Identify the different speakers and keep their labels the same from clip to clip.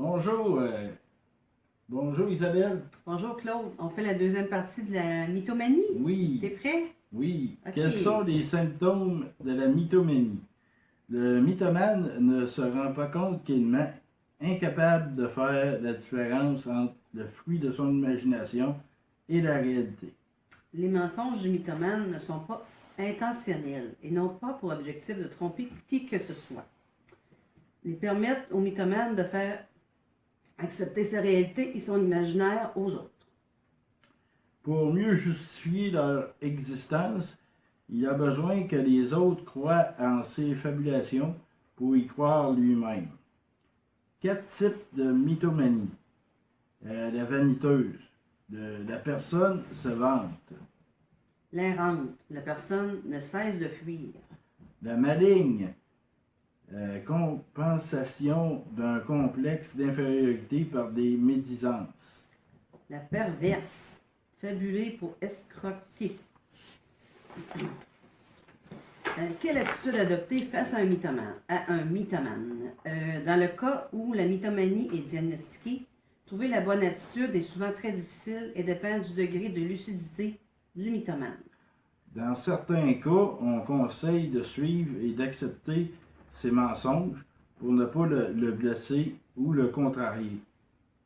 Speaker 1: Bonjour, bonjour Isabelle.
Speaker 2: Bonjour Claude, on fait la deuxième partie de la mythomanie.
Speaker 1: Oui,
Speaker 2: T'es prêt?
Speaker 1: oui.
Speaker 2: Ok.
Speaker 1: Quels sont les symptômes de la mythomanie? Le mythomane ne se rend pas compte qu'il est incapable de faire la différence entre le fruit de son imagination et la réalité.
Speaker 2: Les mensonges du mythomane ne sont pas intentionnels et n'ont pas pour objectif de tromper qui que ce soit. Ils permettent au mythomane de faire accepter sa réalité et son imaginaire aux autres.
Speaker 1: Pour mieux justifier leur existence, il a besoin que les autres croient en ses fabulations pour y croire lui-même. 4 types de mythomanie. La vaniteuse. La personne se vante.
Speaker 2: L'errante, la personne ne cesse de fuir.
Speaker 1: La maligne. Compensation d'un complexe d'infériorité par des médisances.
Speaker 2: La perverse, fabuler pour escroquer. Quelle attitude adopter face à un mythomane? Dans le cas où la mythomanie est diagnostiquée, trouver la bonne attitude est souvent très difficile et dépend du degré de lucidité du mythomane.
Speaker 1: Dans certains cas, on conseille de suivre et d'accepter ses mensonges pour ne pas le blesser ou le contrarier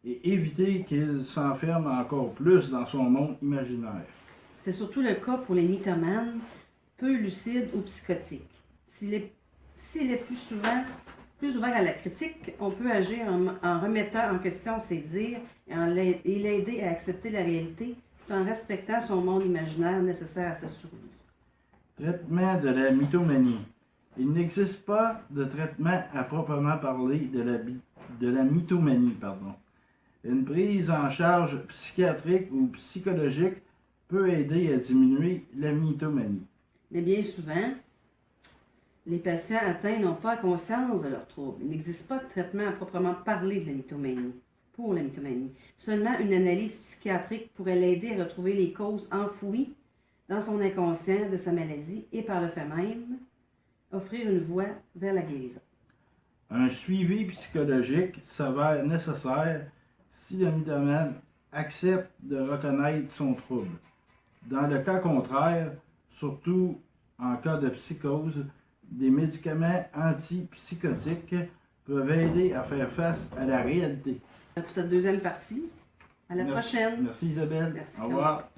Speaker 1: et éviter qu'il s'enferme encore plus dans son monde imaginaire.
Speaker 2: C'est surtout le cas pour les mythomanes peu lucides ou psychotiques. S'il est plus ouvert à la critique, on peut agir en remettant en question ses dires et l'aider à accepter la réalité tout en respectant son monde imaginaire nécessaire à sa survie.
Speaker 1: Traitement de la mythomanie. Il n'existe pas de traitement à proprement parler de la mythomanie. Une prise en charge psychiatrique ou psychologique peut aider à diminuer la mythomanie.
Speaker 2: Mais bien souvent, les patients atteints n'ont pas conscience de leurs troubles. Il n'existe pas de traitement à proprement parler de la mythomanie, pour la mythomanie. Seulement une analyse psychiatrique pourrait l'aider à retrouver les causes enfouies dans son inconscient de sa maladie et par le fait même, offrir une voie vers la guérison.
Speaker 1: Un suivi psychologique s'avère nécessaire si le mythomane accepte de reconnaître son trouble. Dans le cas contraire, surtout en cas de psychose, des médicaments antipsychotiques peuvent aider à faire face à la réalité.
Speaker 2: Pour cette deuxième partie, à la prochaine.
Speaker 1: Merci Isabelle.
Speaker 2: Merci,
Speaker 1: Au revoir.